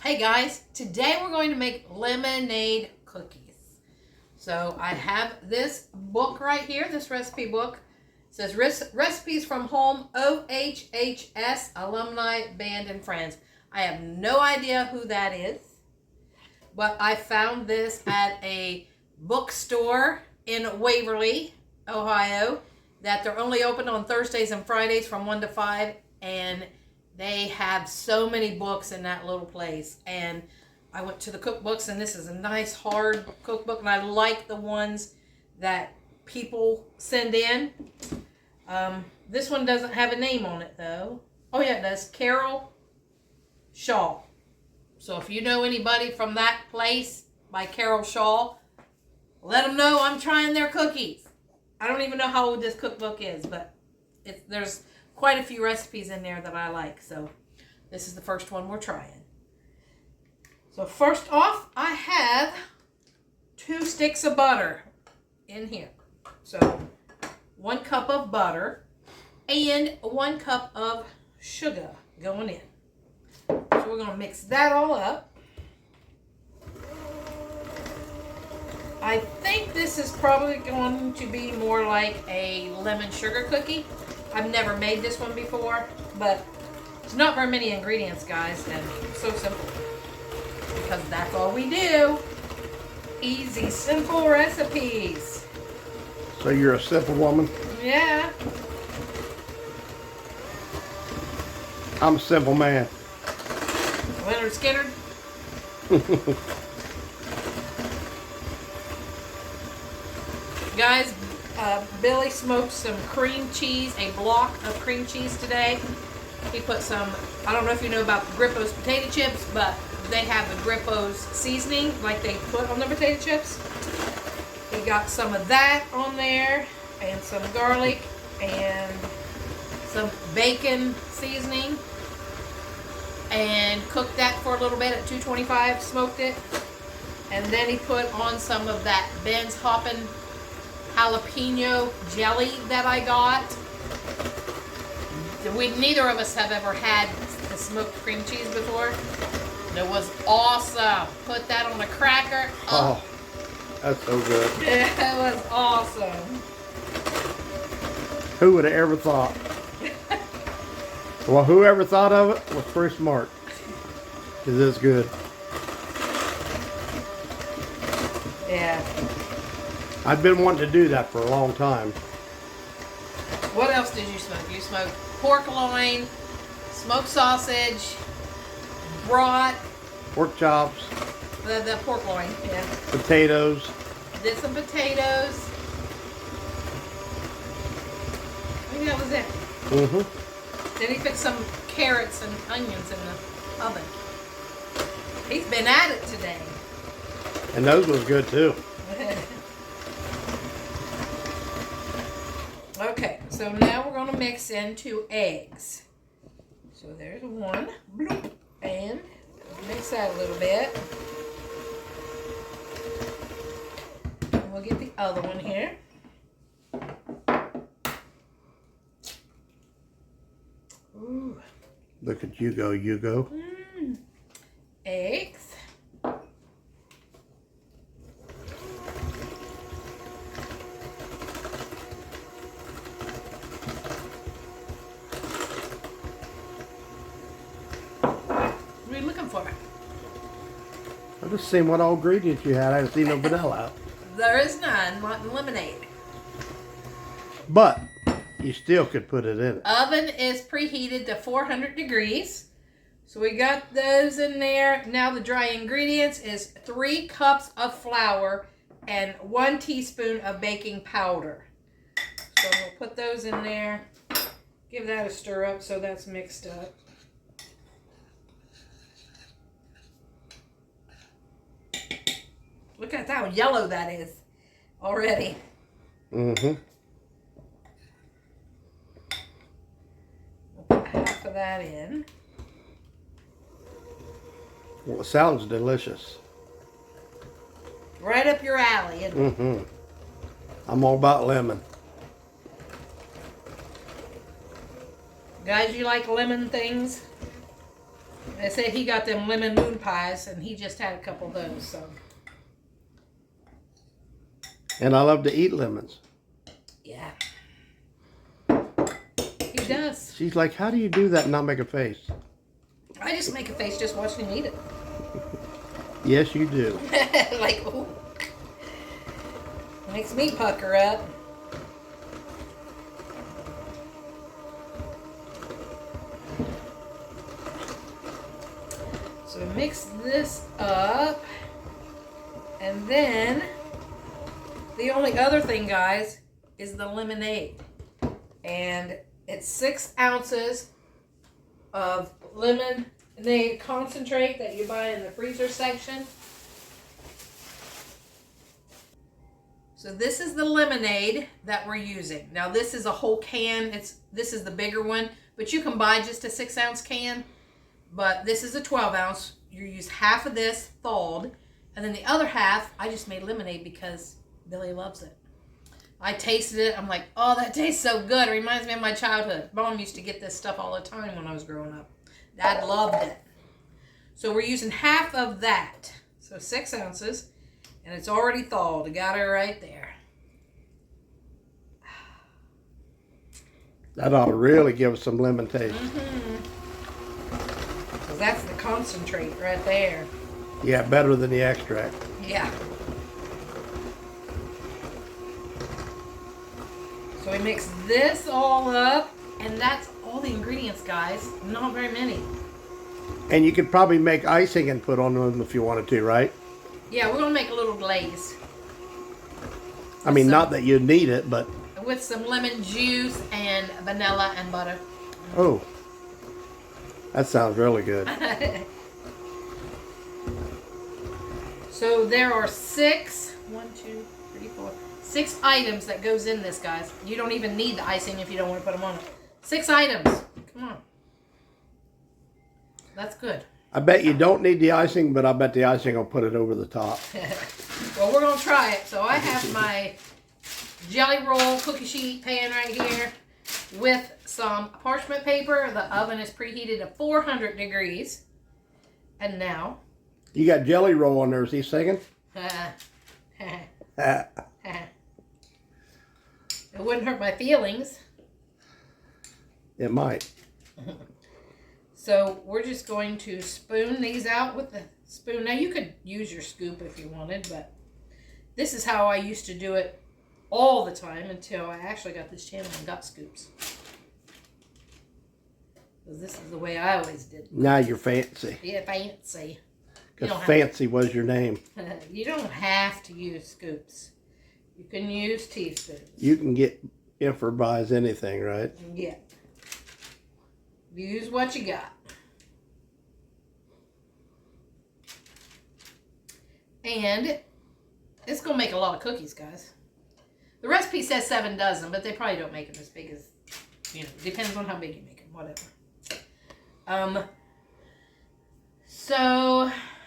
Hey guys, today we're going to make lemonade cookies. So I have this book right here, this recipe book. It says Recipes from Home, OHHS, Alumni, Band, and Friends. I have no idea who that is, but I found this at a bookstore in Waverly, Ohio, that they're only open on Thursdays and Fridays from 1 to 5, and they have so many books in that little place. And I went to the cookbooks, and this is a nice hard cookbook, and I like the ones that people send in. This one doesn't have a name on it though. Oh yeah, it does. Carol Shaw. So if you know anybody from that place by Carol Shaw, let them know I'm trying their cookies. I don't even know how old this cookbook is, but there's quite a few recipes in there that I like. So this is the first one we're trying. So first off, I have 2 sticks of butter in here. So 1 cup of butter and 1 cup of sugar going in. So we're going to mix that all up. I think this is probably going to be more like a lemon sugar cookie. I've never made this one before, but it's not very many ingredients, guys, and so simple. Because that's all we do. Easy, simple recipes. So you're a simple woman? Yeah. I'm a simple man. Leonard Skinner. Guys, Billy smoked some cream cheese, a block of cream cheese today. He put some, I don't know if you know about the Grippo's potato chips, but they have the Grippo's seasoning like they put on the potato chips. He got some of that on there, and some garlic, and some bacon seasoning, and cooked that for a little bit at 225, smoked it. And then he put on some of that Ben's Hoppin' jalapeno jelly that I got. Neither of us have ever had the smoked cream cheese before. It was awesome. Put that on a cracker. Oh, that's so good. It was awesome. Who would have ever thought? Well, whoever thought of it was pretty smart. Because it's good. Yeah. I've been wanting to do that for a long time. What else did you smoke? You smoked pork loin, smoked sausage, brat, Pork chops. the pork loin, yeah. Potatoes. Did some potatoes. Maybe that was it. Mm-hmm. Then he put some carrots and onions in the oven. He's been at it today. And those was good too. Okay, so now we're going to mix in 2 eggs. So there's 1. Bloop, and mix that a little bit. And we'll get the other one here. Ooh. Look at you go, you go. Eggs. What are you looking for? I just seen what all ingredients you had. I didn't see no vanilla out. There is none, not in lemonade. But you still could put it in it. Oven is preheated to 400 degrees. So we got those in there. Now the dry ingredients is 3 cups of flour and 1 teaspoon of baking powder. So we'll put those in there. Give that a stir up so that's mixed up. Look at how yellow that is already. Mm-hmm. We'll put half of that in. Well, it sounds delicious. Right up your alley, isn't it? Mm-hmm. I'm all about lemon. Guys, you like lemon things? They said he got them lemon moon pies, and he just had a couple of those. So. And I love to eat lemons. Yeah. He does. She's like, how do you do that and not make a face? I just make a face just watching him eat it. Yes, you do. Like, ooh. Makes me pucker up. So mix this up. And then the only other thing, guys, is the lemonade. And it's 6 ounces of lemonade concentrate that you buy in the freezer section. So this is the lemonade that we're using. Now this is a whole can. This is the bigger one, but you can buy just a 6 ounce can. But this is a 12 ounce. You use half of this thawed, and then the other half, I just made lemonade because Billy loves it. I tasted it. I'm like, oh, that tastes so good. It reminds me of my childhood. Mom used to get this stuff all the time when I was growing up. Dad loved it. So we're using half of that. So 6 ounces. And it's already thawed. I got it right there. That ought to really give us some lemon taste. So that's the concentrate right there. Yeah, better than the extract. Yeah. So we mix this all up, and that's all the ingredients, guys. Not very many. And you could probably make icing and put on them if you wanted to, right? Yeah, we're going to make a little glaze. I mean, not that you need it, but... With some lemon juice and vanilla and butter. Oh. That sounds really good. So there are 6 items that goes in this, guys. You don't even need the icing if you don't want to put them on it. 6 items. Come on. That's good. I bet you don't need the icing, but I bet the icing will put it over the top. Well, we're going to try it. So I have my jelly roll cookie sheet pan right here with some parchment paper. The oven is preheated to 400 degrees. And now... You got jelly roll on there. Is he singing? It wouldn't hurt my feelings. It might. So we're just going to spoon these out with the spoon. Now you could use your scoop if you wanted, but this is how I used to do it all the time until I actually got this channel and got scoops. Because this is the way I always did it. Now you're fancy. Yeah, fancy. Because fancy was your name. You don't have to use scoops. You can use teaspoons. You can get improvised anything, right? Yeah. Use what you got. And it's going to make a lot of cookies, guys. The recipe says 7 dozen, but they probably don't make them as big as, depends on how big you make them, whatever.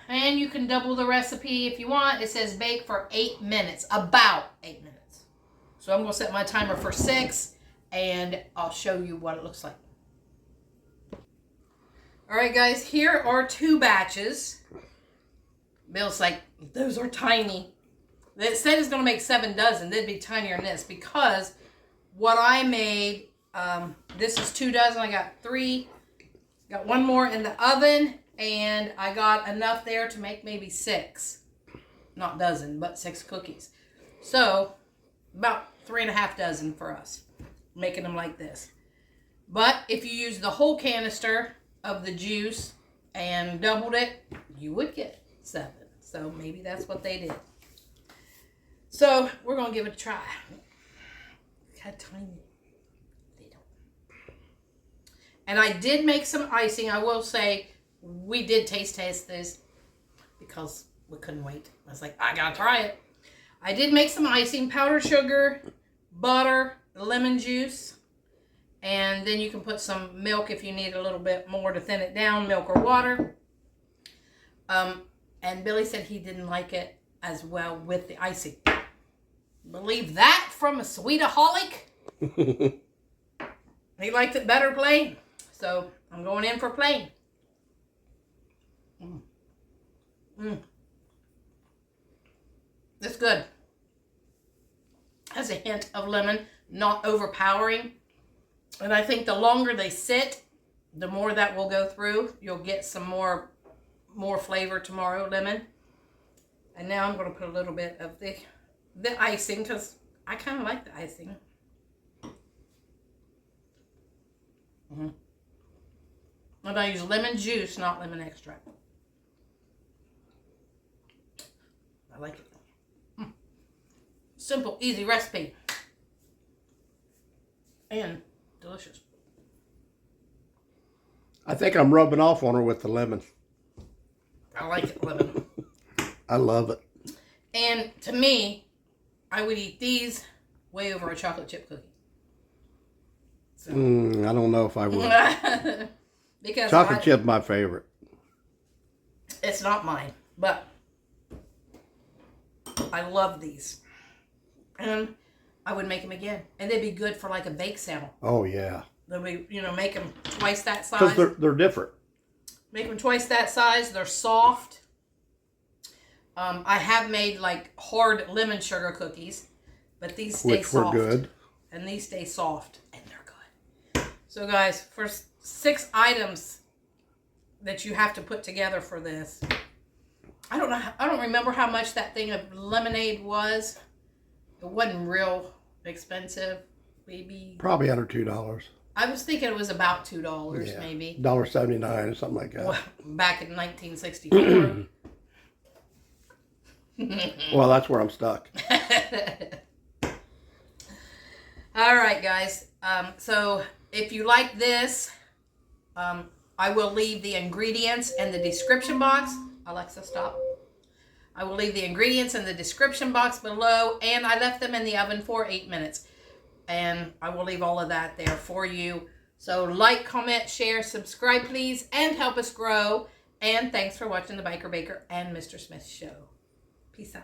And you can double the recipe if you want. It says bake for 8 minutes, about 8 minutes. So I'm going to set my timer for 6, and I'll show you what it looks like. All right, guys, here are 2 batches. Bill's like, those are tiny. It said it's going to make 7 dozen. They'd be tinier than this because what I made, this is 2 dozen. I got 3. Got 1 more in the oven, and I got enough there to make maybe 6. Not dozen, but 6 cookies. So, about 3.5 dozen for us, making them like this. But if you use the whole canister of the juice and doubled it, you would get 7. So maybe that's what they did. So we're going to give it a try. Look how tiny they don't. And I did make some icing. I will say we did taste this because we couldn't wait. I was like, I got to try it. I did make some icing, powdered sugar, butter, lemon juice. And then you can put some milk if you need a little bit more to thin it down, milk or water. And Billy said he didn't like it as well with the icing. Believe that from a sweetaholic? He liked it better plain. So I'm going in for plain. It's good. Has a hint of lemon, not overpowering. And I think the longer they sit, the more that will go through. You'll get some more flavor tomorrow, lemon. And now I'm going to put a little bit of the icing because I kind of like the icing. And I use lemon juice, not lemon extract. I like it. Simple, easy recipe. And delicious. I think I'm rubbing off on her with the lemon. I like it, lemon. I love it. And to me, I would eat these way over a chocolate chip cookie. So. I don't know if I would. Because chocolate chip my favorite. It's not mine, but I love these. And I would make them again. And they'd be good for like a bake sale. Oh, yeah. They'll be, make them twice that size. Because they're different. Make them twice that size. They're soft. I have made like hard lemon sugar cookies, but these stay soft. Which were good. And these stay soft, and they're good. So guys, for 6 items that you have to put together for this, I don't remember how much that thing of lemonade was. It wasn't real expensive, maybe. Probably under $2. I was thinking it was about $2, yeah. maybe. $1.79 or something like that. Well, back in 1964. Well, that's where I'm stuck. All right, guys. So if you like this, I will leave the ingredients in the description box. Alexa, stop. I will leave the ingredients in the description box below, and I left them in the oven for 8 minutes. And I will leave all of that there for you. So like, comment, share, subscribe, please, and help us grow. And thanks for watching the Biker Baker and Mr. Smith Show. Peace out.